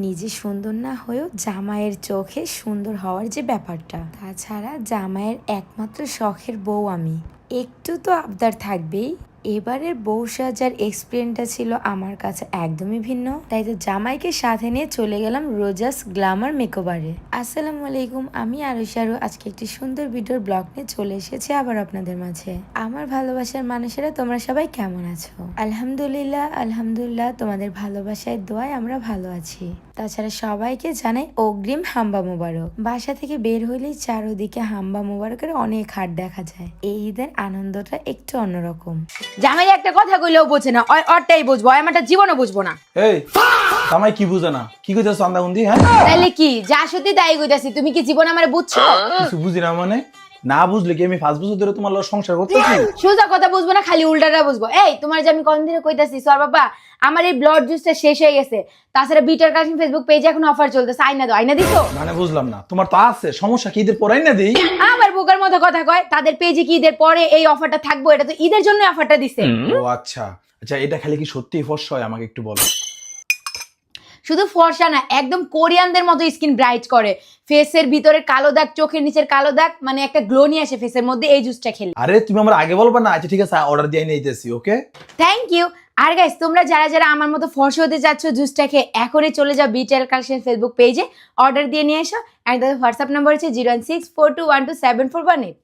নিজে সুন্দর না হয়েও জামাইয়ের চোখে সুন্দর হওয়ার যে ব্যাপারটা, তাছাড়া জামাইয়ের একমাত্র শখের বউ আমি, একটু তো আবদার থাকবেই। এবারের বউ সাজার এক্সপিরিয়েন্সটা ছিল আমার কাছে একদমই ভিন্ন। তাই তো জামাইকে সাথে নিয়ে চলে গেলাম রোজাস গ্ল্যামার মেকওভারে। আসসালামু আলাইকুম, আমি আরুষারু আজকে একটি সুন্দর ভিডিওর ব্লগ নিয়ে চলে এসেছি আবার আপনাদের মাঝে। আমার ভালোবাসার মানুষেরা তোমরা সবাই কেমন আছো? আলহামদুলিল্লাহ আলহামদুলিল্লাহ, তোমাদের ভালোবাসায় দোয়ায় আমরা ভালো আছি। তাছাড়া সবাইকে জানাই অগ্রিম হাম্বা মোবারক। বাসা থেকে বের হইলেই চারোদিকে হাম্বা মোবারকের অনেক হাট দেখা যায়। এই ঈদের আনন্দটা একটু অন্যরকম। জামাই একটা কথা কইলেও বোঝে না, ওরটাই বুঝবো, আমারটা জীবনও বুঝবো না। এই জামাই কি বুঝে না? কি কইতাছ চান্দাবন্দি? হ্যাঁ তাইলে কি যা সত্যি তাই কইতাছি, তুমি কি জীবন আমারে বুঝছো? কিছু বুঝি না মানে? না বুঝলে কি আমি 5 বছর ধরে তোমার লগে সংসার করতেছি? সোজা কথা বুঝবো না, খালি উল্টাটা বুঝবো। এই তোমার যে আমি কোন দিনে কইতাছি সর বাবা, আমার এই ব্লাড জুসটা শেষ হয়ে গেছে, তাছাড়া বিটার কালেকশন ফেসবুক পেজে এখন অফার চলতেছে, আইনা দাও। আইনা দিছো? মানে বুঝলাম না, তোমার তো আছে সমস্যা কি? ঈদের পরাই না দেই? আবার বোকার মতো কথা কয়, তাদের পেজে কি ঈদের পরে এই অফারটা থাকবো? এটা তো ঈদের জন্য অফারটা দিছে। ও আচ্ছা আচ্ছা, এটা খালি কি সত্যি ফর্সা হয়? আমাকে একটু বলো। শুধু ফর্সা না, একদম কোরিয়ানদের মতো স্কিন ব্রাইট করে, ফেসের ভিতরে কালো দাগ, চোখের নিচের কালো দাগ, মানে একটা গ্লো নিয়ে আসে ফেসের মধ্যে এই জুসটা খেলে। আরে তুমি আমার আগে বলবা না? আচ্ছা ঠিক আছে, অর্ডার দিয়ে নিতেছি। Okay thank you. আর গাইস, তোমরা যারা যারা আমার মতো ফর্সা হতে চাচ্ছ জুসটা খেয়ে এখনই চলে যাও বিটার কালেকশন ফেসবুক পেজে, অর্ডার দিয়ে নিয়ে এসো। আর তাদের হোয়াটসঅ্যাপ নাম্বার হচ্ছে 01642127418।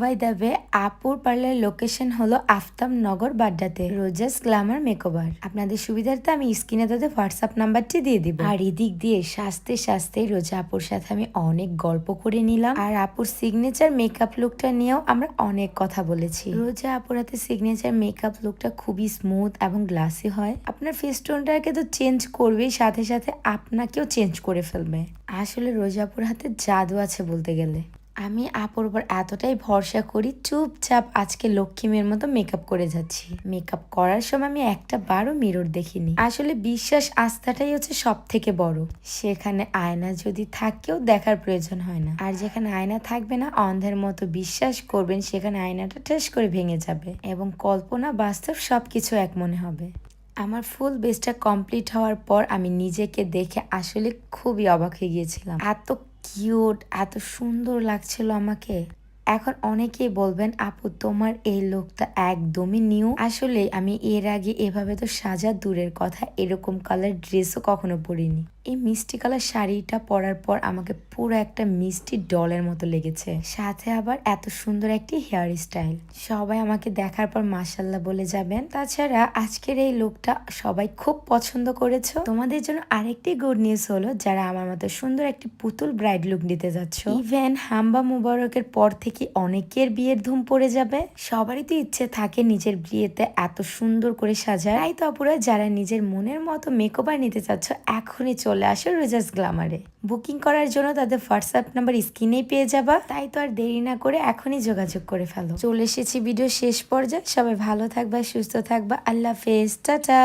বাই দ্য ওয়ে, আপুর পার্লার লোকেশন হলো আফতাবনগর বাড্ডাতে, রোজাস গ্ল্যামার মেকওভার। আপনাদের সুবিধার্থে আমি স্ক্রিনে তাদের হোয়াটসঅ্যাপ নাম্বারটি দিয়ে দিব। আর এদিক দিয়ে সাজতে সাজতে রোজা আপুর সাথে আমি অনেক গল্প করে নিলাম, আর আপুর সিগনেচার মেকআপ লুকটা নিয়েও আমরা অনেক কথা বলেছি। রোজা আপুর হাতে সিগনেচার মেকআপ লুকটা খুবই স্মুথ এবং গ্লাসি হয়। আপনার ফেস টোনটাকে তো চেঞ্জ করবেই, সাথে সাথে আপনাকেও চেঞ্জ করে ফেলবে। আসলে রোজা আপুর হাতে জাদু আছে বলতে গেলে। আমি আপুর উপর এতটাই ভরসা করি, চুপচাপ আজকে লক্ষ্মী মেয়ের মতো মেকআপ করে যাচ্ছি। মেকআপ করার সময় আমি একটা বারও মিরর দেখিনি। আসলে বিশ্বাস আস্থাটাই হচ্ছে সব থেকে বড়। সেখানে আয়না যদি থাকেও দেখার প্রয়োজন হয় না, আর যেখানে আয়না থাকবে না, অন্ধের মতো বিশ্বাস করবেন সেখানে আয়নাটা ঠেস করে ভেঙে যাবে এবং কল্পনা বাস্তব সবকিছু এক মনে হবে। আমার ফুল বেসটা কমপ্লিট হওয়ার পর আমি নিজেকে দেখে আসলে খুবই অবাক হয়ে গিয়েছিলাম। এত কিউট, এত সুন্দর লাগছিল আমাকে। এখন অনেকেই বলবেন আপু তোমার এই লুকটা একদমই নিউ। আসলে আমি এর আগে এভাবে তো সাজা দূরের কথা, এরকম কালার ড্রেসও কখনো পরিনি। এই মিষ্টি কালার শাড়িটা পরার পর আমাকে পুরো একটা মিষ্টি ডলের মতো লেগেছে, সাথে আবার এত সুন্দর একটি হেয়ার স্টাইল। সবাই আমাকে দেখার পর মাশাল্লাহ বলে যাবেন। তাছাড়া আজকের এই লুকটা সবাই খুব পছন্দ করেছো। তোমাদের জন্য আরেকটি গুড নিউজ হলো, যারা আমার মতো সুন্দর একটি পুতুল ব্রাইড লুক দিতে যাচ্ছ, ইভেন হাম্বা মুবারকের পর থেকে অনেকের বিয়ের ধুম পড়ে যাবে। সবারই তো ইচ্ছে থাকে নিজের বিয়েতে এত সুন্দর করে সাজায়। তাই তো আপুরা যারা নিজের মনের মতো মেকওভার নিতে চাচ্ছ, এখনই চলে আসো রোজাস গ্ল্যামারে। বুকিং করার জন্য তাদের হোয়াটসঅ্যাপ নাম্বার স্ক্রিনেই পেয়ে যাবা। তাই তো আর দেরি না করে এখনই যোগাযোগ করে ফেলো। চলে এসেছি ভিডিও শেষ পর্যায়ে। সবাই ভালো থাকবা, সুস্থ থাকবা। আল্লাহ হাফেজ, টাটা।